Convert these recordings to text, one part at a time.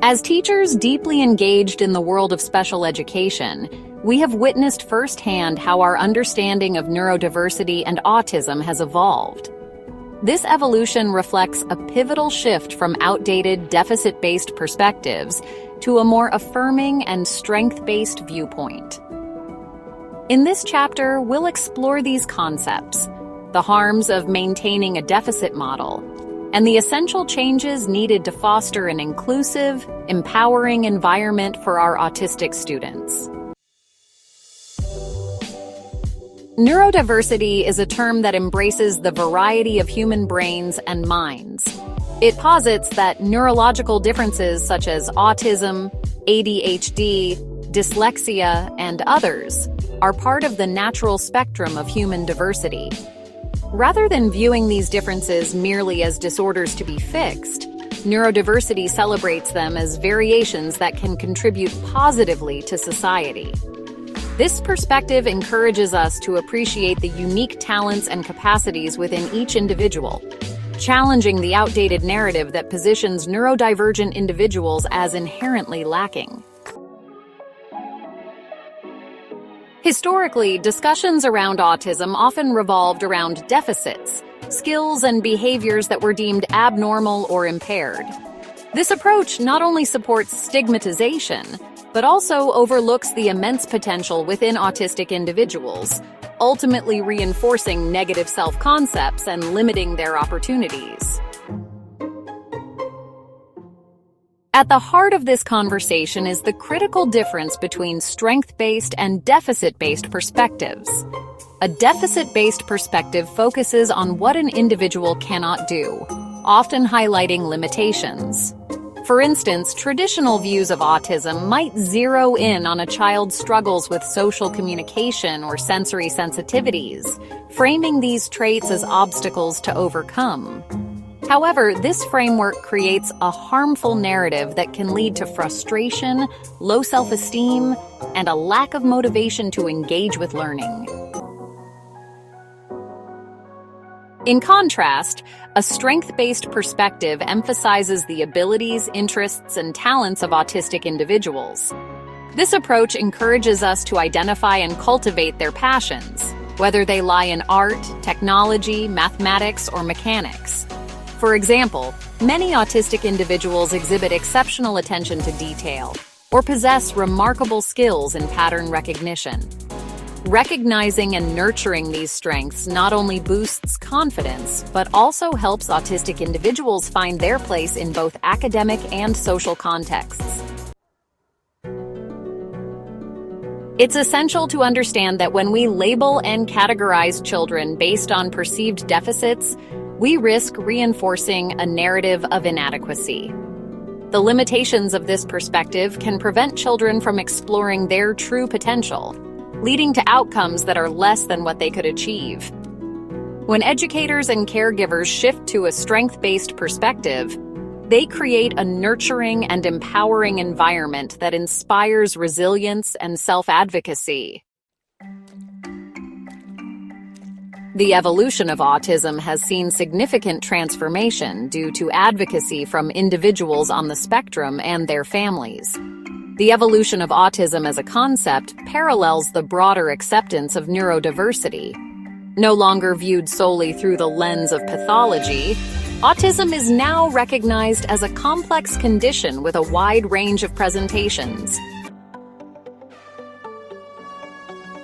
As teachers deeply engaged in the world of special education, we have witnessed firsthand how our understanding of neurodiversity and autism has evolved. This evolution reflects a pivotal shift from outdated deficit-based perspectives to a more affirming and strength-based viewpoint. In this chapter, we'll explore these concepts, the harms of maintaining a deficit model, and the essential changes needed to foster an inclusive, empowering environment for our autistic students. Neurodiversity is a term that embraces the variety of human brains and minds. It posits that neurological differences such as autism, ADHD, dyslexia, and others are part of the natural spectrum of human diversity. Rather than viewing these differences merely as disorders to be fixed, neurodiversity celebrates them as variations that can contribute positively to society. This perspective encourages us to appreciate the unique talents and capacities within each individual, challenging the outdated narrative that positions neurodivergent individuals as inherently lacking. Historically, discussions around autism often revolved around deficits, skills, and behaviors that were deemed abnormal or impaired. This approach not only supports stigmatization, but also overlooks the immense potential within autistic individuals, ultimately reinforcing negative self-concepts and limiting their opportunities. At the heart of this conversation is the critical difference between strength-based and deficit-based perspectives. A deficit-based perspective focuses on what an individual cannot do, often highlighting limitations. For instance, traditional views of autism might zero in on a child's struggles with social communication or sensory sensitivities, framing these traits as obstacles to overcome. However, this framework creates a harmful narrative that can lead to frustration, low self-esteem, and a lack of motivation to engage with learning. In contrast, a strength-based perspective emphasizes the abilities, interests, and talents of autistic individuals. This approach encourages us to identify and cultivate their passions, whether they lie in art, technology, mathematics, or mechanics. For example, many autistic individuals exhibit exceptional attention to detail or possess remarkable skills in pattern recognition. Recognizing and nurturing these strengths not only boosts confidence, but also helps autistic individuals find their place in both academic and social contexts. It's essential to understand that when we label and categorize children based on perceived deficits, we risk reinforcing a narrative of inadequacy. The limitations of this perspective can prevent children from exploring their true potential, leading to outcomes that are less than what they could achieve. When educators and caregivers shift to a strength-based perspective, they create a nurturing and empowering environment that inspires resilience and self-advocacy. The evolution of autism has seen significant transformation due to advocacy from individuals on the spectrum and their families. The evolution of autism as a concept parallels the broader acceptance of neurodiversity. No longer viewed solely through the lens of pathology, autism is now recognized as a complex condition with a wide range of presentations.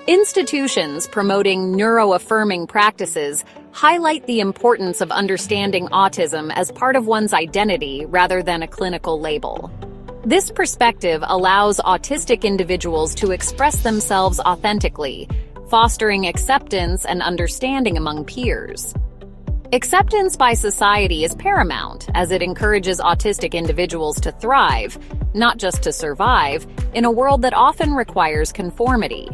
Institutions promoting neuro-affirming practices highlight the importance of understanding autism as part of one's identity rather than a clinical label. This perspective allows autistic individuals to express themselves authentically, fostering acceptance and understanding among peers. Acceptance by society is paramount, as it encourages autistic individuals to thrive, not just to survive, in a world that often requires conformity.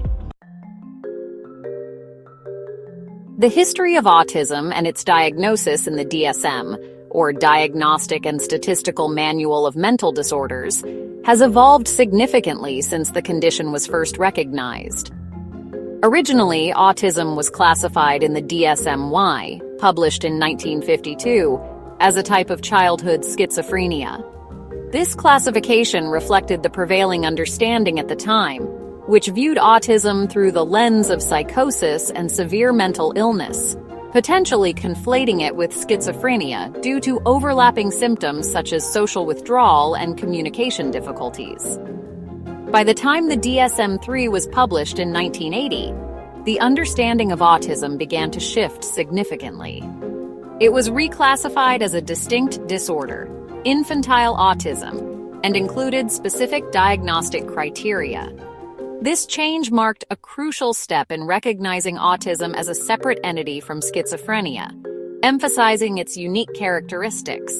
The history of autism and its diagnosis in the DSM, or Diagnostic and Statistical Manual of Mental Disorders, has evolved significantly since the condition was first recognized. Originally, autism was classified in the DSM-Y, published in 1952, as a type of childhood schizophrenia. This classification reflected the prevailing understanding at the time, which viewed autism through the lens of psychosis and severe mental illness, potentially conflating it with schizophrenia due to overlapping symptoms such as social withdrawal and communication difficulties. By the time the DSM-3 was published in 1980, the understanding of autism began to shift significantly. It was reclassified as a distinct disorder, infantile autism, and included specific diagnostic criteria. This change marked a crucial step in recognizing autism as a separate entity from schizophrenia, emphasizing its unique characteristics.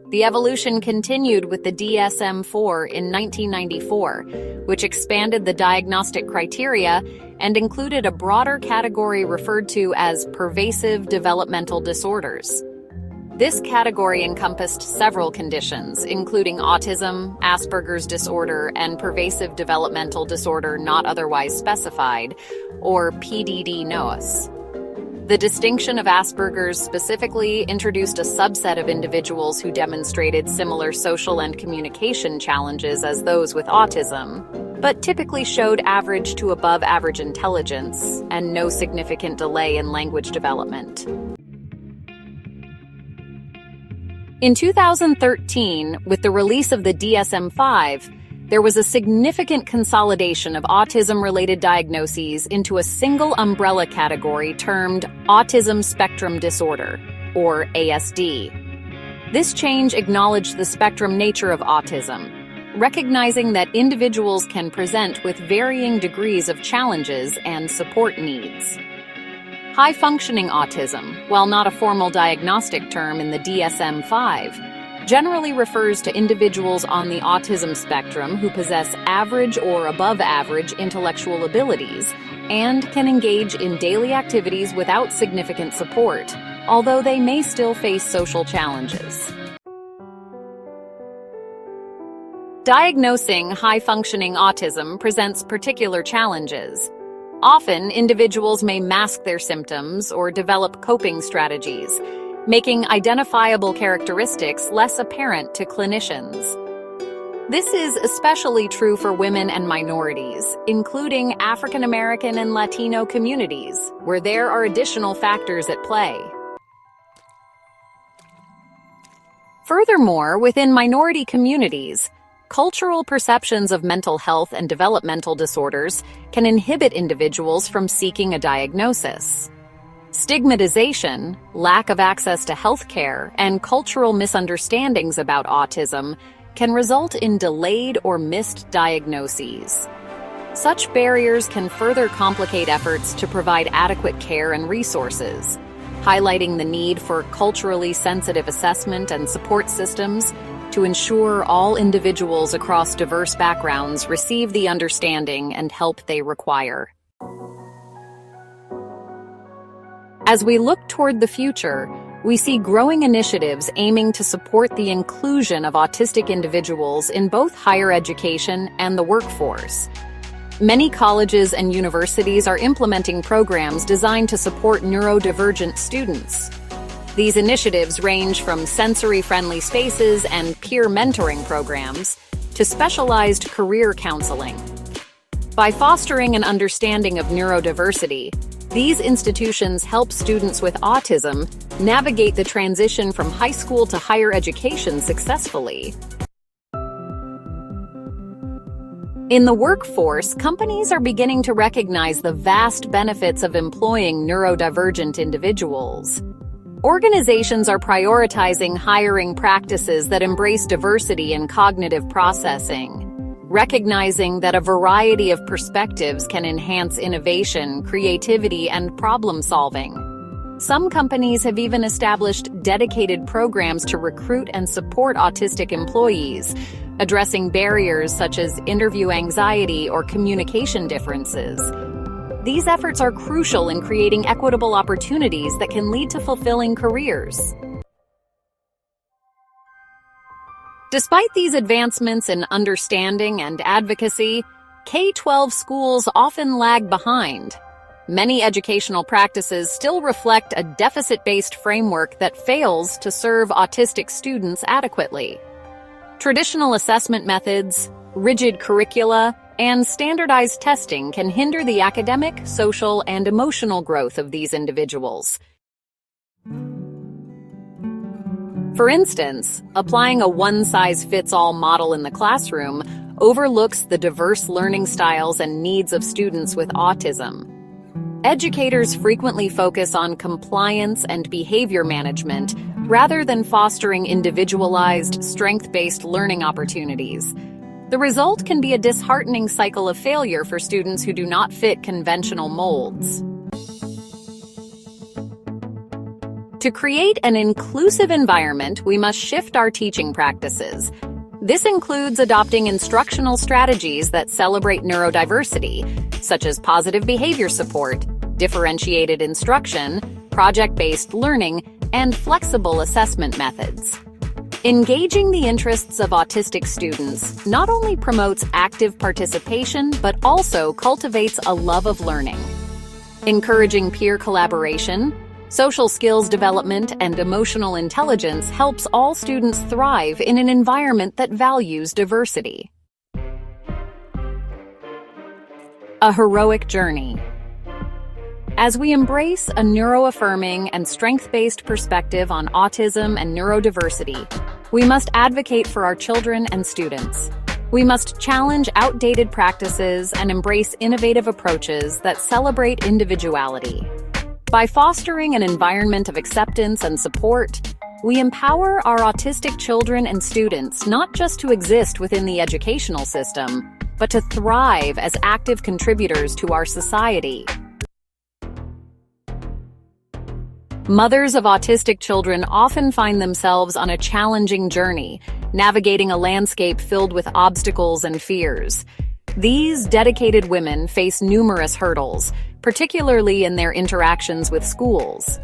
The evolution continued with the DSM-4 in 1994, which expanded the diagnostic criteria and included a broader category referred to as pervasive developmental disorders. This category encompassed several conditions, including autism, Asperger's disorder, and pervasive developmental disorder not otherwise specified, or PDD-NOS. The distinction of Asperger's specifically introduced a subset of individuals who demonstrated similar social and communication challenges as those with autism, but typically showed average to above average intelligence and no significant delay in language development. In 2013, with the release of the DSM-5, there was a significant consolidation of autism-related diagnoses into a single umbrella category termed Autism Spectrum Disorder, or ASD. This change acknowledged the spectrum nature of autism, recognizing that individuals can present with varying degrees of challenges and support needs. High-functioning autism, while not a formal diagnostic term in the DSM-5, generally refers to individuals on the autism spectrum who possess average or above average intellectual abilities and can engage in daily activities without significant support, although they may still face social challenges. Diagnosing high-functioning autism presents particular challenges. Often, individuals may mask their symptoms or develop coping strategies, making identifiable characteristics less apparent to clinicians. This is especially true for women and minorities, including African American and Latino communities, where there are additional factors at play. Furthermore, within minority communities, cultural perceptions of mental health and developmental disorders can inhibit individuals from seeking a diagnosis. Stigmatization, lack of access to health care, and cultural misunderstandings about autism can result in delayed or missed diagnoses. Such barriers can further complicate efforts to provide adequate care and resources, highlighting the need for culturally sensitive assessment and support systems to ensure all individuals across diverse backgrounds receive the understanding and help they require. As we look toward the future, we see growing initiatives aiming to support the inclusion of autistic individuals in both higher education and the workforce. Many colleges and universities are implementing programs designed to support neurodivergent students. These initiatives range from sensory-friendly spaces and peer mentoring programs to specialized career counseling. By fostering an understanding of neurodiversity, these institutions help students with autism navigate the transition from high school to higher education successfully. In the workforce, companies are beginning to recognize the vast benefits of employing neurodivergent individuals. Organizations are prioritizing hiring practices that embrace diversity in cognitive processing, recognizing that a variety of perspectives can enhance innovation, creativity, and problem-solving. Some companies have even established dedicated programs to recruit and support autistic employees, addressing barriers such as interview anxiety or communication differences. These efforts are crucial in creating equitable opportunities that can lead to fulfilling careers. Despite these advancements in understanding and advocacy, K-12 schools often lag behind. Many educational practices still reflect a deficit-based framework that fails to serve autistic students adequately. Traditional assessment methods, rigid curricula, and standardized testing can hinder the academic, social, and emotional growth of these individuals. For instance, applying a one-size-fits-all model in the classroom overlooks the diverse learning styles and needs of students with autism. Educators frequently focus on compliance and behavior management rather than fostering individualized, strength-based learning opportunities. The result can be a disheartening cycle of failure for students who do not fit conventional molds. To create an inclusive environment, we must shift our teaching practices. This includes adopting instructional strategies that celebrate neurodiversity, such as positive behavior support, differentiated instruction, project-based learning, and flexible assessment methods. Engaging the interests of autistic students not only promotes active participation, but also cultivates a love of learning. Encouraging peer collaboration, social skills development, and emotional intelligence helps all students thrive in an environment that values diversity. A heroic journey. As we embrace a neuroaffirming and strength-based perspective on autism and neurodiversity, we must advocate for our children and students. We must challenge outdated practices and embrace innovative approaches that celebrate individuality. By fostering an environment of acceptance and support, we empower our autistic children and students not just to exist within the educational system, but to thrive as active contributors to our society. Mothers of autistic children often find themselves on a challenging journey, navigating a landscape filled with obstacles and fears. These dedicated women face numerous hurdles, particularly in their interactions with schools.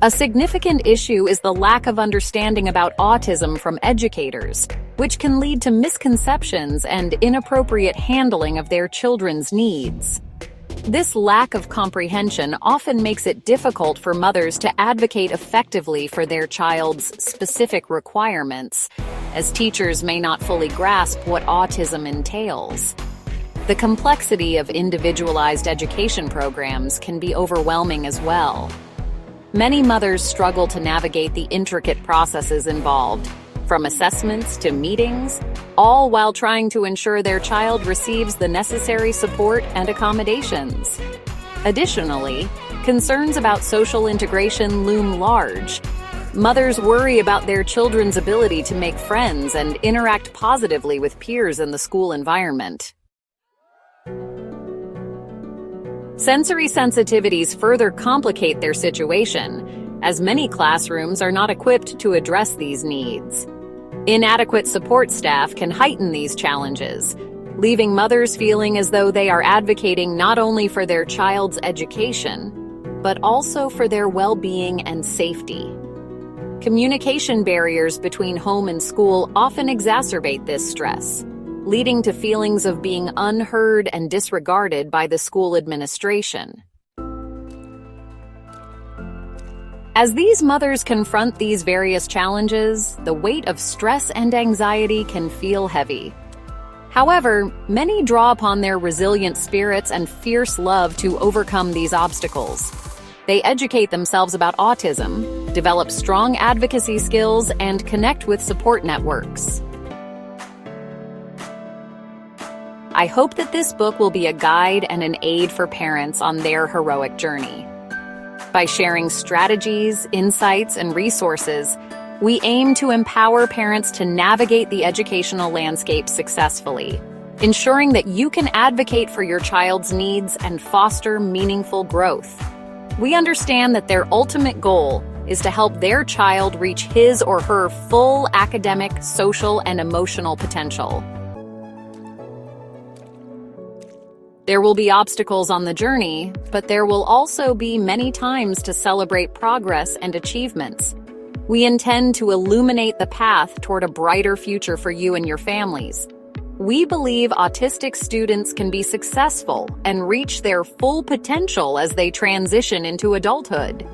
A significant issue is the lack of understanding about autism from educators, which can lead to misconceptions and inappropriate handling of their children's needs. This lack of comprehension often makes it difficult for mothers to advocate effectively for their child's specific requirements, as teachers may not fully grasp what autism entails. The complexity of individualized education programs can be overwhelming as well. Many mothers struggle to navigate the intricate processes involved, from assessments to meetings, all while trying to ensure their child receives the necessary support and accommodations. Additionally, concerns about social integration loom large. Mothers worry about their children's ability to make friends and interact positively with peers in the school environment. Sensory sensitivities further complicate their situation, as many classrooms are not equipped to address these needs. Inadequate support staff can heighten these challenges, leaving mothers feeling as though they are advocating not only for their child's education, but also for their well-being and safety. Communication barriers between home and school often exacerbate this stress, leading to feelings of being unheard and disregarded by the school administration. As these mothers confront these various challenges, the weight of stress and anxiety can feel heavy. However, many draw upon their resilient spirits and fierce love to overcome these obstacles. They educate themselves about autism, develop strong advocacy skills, and connect with support networks. I hope that this book will be a guide and an aid for parents on their heroic journey. By sharing strategies, insights, and resources, we aim to empower parents to navigate the educational landscape successfully, ensuring that you can advocate for your child's needs and foster meaningful growth. We understand that their ultimate goal is to help their child reach his or her full academic, social, and emotional potential. There will be obstacles on the journey, but there will also be many times to celebrate progress and achievements. We intend to illuminate the path toward a brighter future for you and your families. We believe autistic students can be successful and reach their full potential as they transition into adulthood.